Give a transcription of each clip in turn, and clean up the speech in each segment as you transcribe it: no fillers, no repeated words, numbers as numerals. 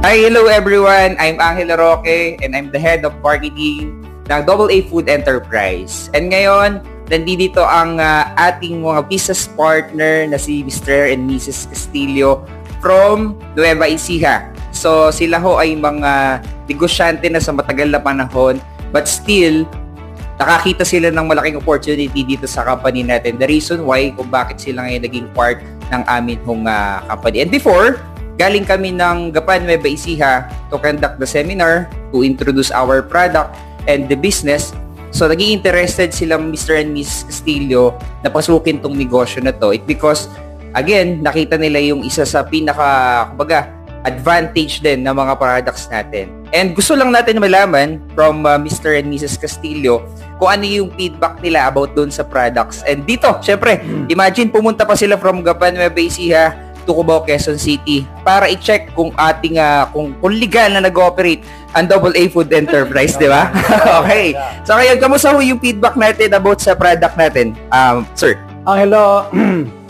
Hi, hello everyone. I'm Angelo Roque and I'm the head of marketing ng AA Food Enterprise. And ngayon, nandito ang ating mga business partner na si Mr. and Mrs. Castillo from Nueva Ecija. So, sila ho ay mga negosyante na sa matagal na panahon, but still, nakakita sila ng malaking opportunity dito sa company natin. The reason why kung bakit sila ngayon naging part ng amin hong company. And before, galing kami ng Gapan, Nueva Ecija to conduct the seminar to introduce our product and the business. So, naging interested silang Mr. and Mrs. Castillo na pasukin tong negosyo na to. It because, again, nakita nila yung isa sa kumbaga, advantage din ng mga products natin. And gusto lang natin malaman from Mr. and Mrs. Castillo kung ano yung feedback nila about doon sa products. And dito, syempre, imagine pumunta pa sila from Gapan, Nueva Ecija to Cubao, Quezon City para i-check kung ating kung legal na nag-ooperate ang AA Food Enterprise, di ba? Okay. So ngayon, kamusta ho yung feedback natin about sa product natin? Sir. Hello.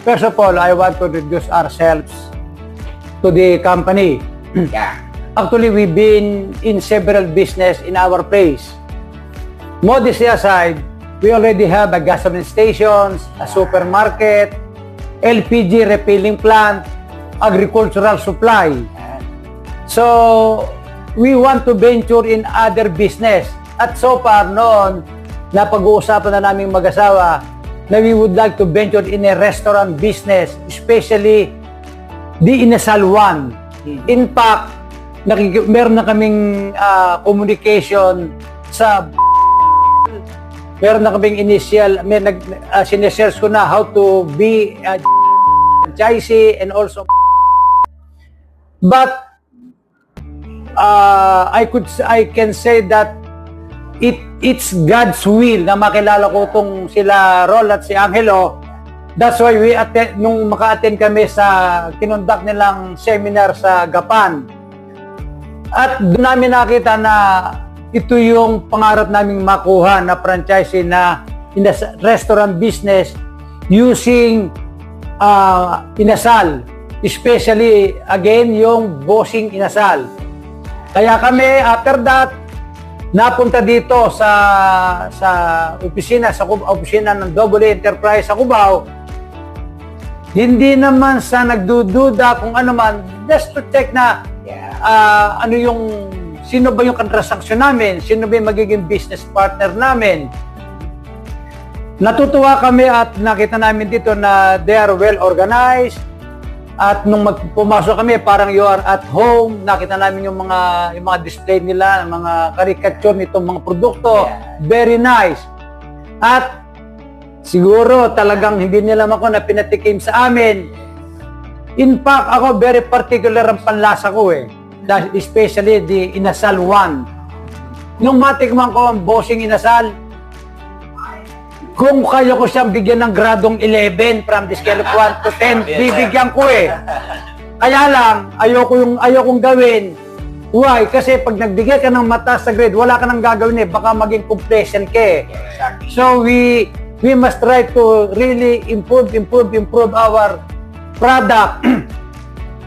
First of all, I want to introduce ourselves to the company. Yeah. Actually, we've been in several business in our place. Modesty aside, we already have a gasoline stations, a supermarket, LPG refilling plant, agricultural supply. So, we want to venture in other business. At so far noon, napag-uusapan na naming mag-asawa na we would like to venture in a restaurant business, especially the Inasal One. In fact, meron na kaming communication sa meron na kaming initial, sinesearch ko na how to be franchisee and also but I can say that it's God's will na makilala ko tong sila Rol at si Angelo. That's why nung maka-attend kami sa kinonduct nilang seminar sa Gapan. At doon namin nakita na ito yung pangarap naming makuha na franchisee na in the restaurant business using Inasal. Especially, again, yung bossing Inasal. Kaya kami, after that, napunta dito sa opisina ng AA Enterprise sa Cubao. Hindi naman sa nagdududa kung ano man, just to check na sino ba yung transaksyon namin, sino ba yung magiging business partner namin. Natutuwa kami at nakita namin dito na they are well organized at nung pumasok kami parang you are at home, nakita namin yung mga display nila, mga caricature nitong mga produkto, very nice. At siguro talagang hindi nila ako na pinatikim sa amin. In fact, ako very particular ang panlasa ko especially the Inasal One. Nung matikman ko ang bossing Inasal, kung kaya ko siyang bigyan ng gradong 11 from the scale of 1 to 10, bibigyan ko Kaya lang, ayokong gawin. Why? Kasi pag nagbigay ka ng mataas na grade, wala ka nang gagawin baka maging complacent ka So we must try to really improve our product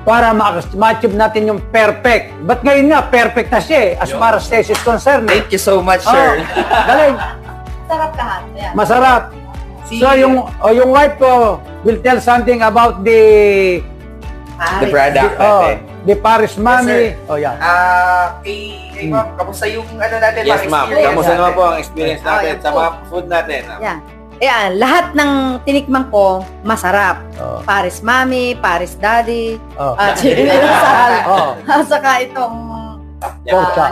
para ma-achieve natin yung perfect. But ngayon nga, perfect na siya as far as taste is concerned. Thank you so much, sir. Galing. Masarap lahat. Yeah. Masarap. So yung wife ko will tell something about the product natin. The Paris Mami. Yes, kay ma'am, kamusta yung natin? Yes, ma'am. Kamusta naman po ang experience natin sa mga food natin? Yeah. Ayan, lahat ng tinikman ko, masarap. Paris Mami, Paris Daddy, Chinasal, at saka itong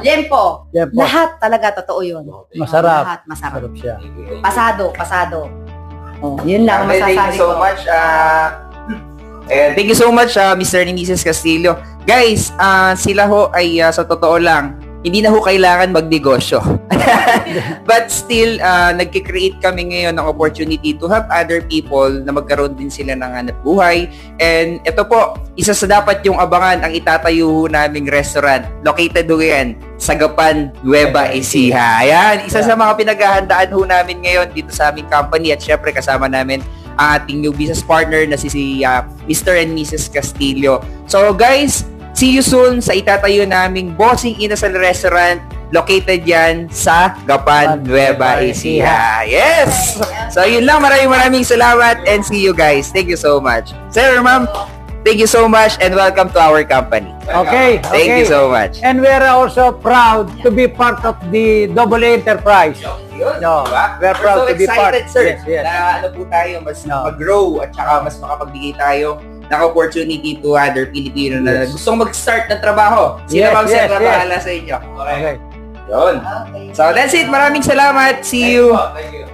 Liempo. Lahat talaga totoo yun. Masarap. Lahat masarap. siya. Pasado. Yun lang masasabi ko. Thank you so much. Thank you so much, Mr. and Mrs. Castillo. Guys, sila ho ay sa totoo lang, hindi na ho kailangan magnegosyo. But still, nagkikreate kami ngayon ng opportunity to help other people na magkaroon din sila ng hanap buhay. And ito po, isa sa dapat yung abangan ang itatayo ho naming restaurant. Located ho yan sa Gapan, Nueva Ecija. Ayan, isa sa mga pinaghahandaan ho namin ngayon dito sa aming company at syempre kasama namin ang ating new business partner na si Mr. and Mrs. Castillo. So guys, See you soon sa itatayo naming Bossing Inasal Restaurant located yan sa Gapan, Nueva Ecija. Yes! So yun lang, maraming salamat and see you guys. Thank you so much. Sir, ma'am, thank you so much and welcome to our company. Okay. Thank you so much. And we are also proud to be part of the AA Enterprise. Yun, No, diba? we're proud so to be part. excited, sir, Yes. na ano po tayo, mas No. mag-grow at saka mas makapagbigay tayo ng opportunity to other Pilipino na Yes. gustong mag-start ng trabaho. Sino Yes, bang sir yes, na yes. bahala sa inyo? Okay. Yun. Okay. So that's it. Maraming salamat. See you. Thank you.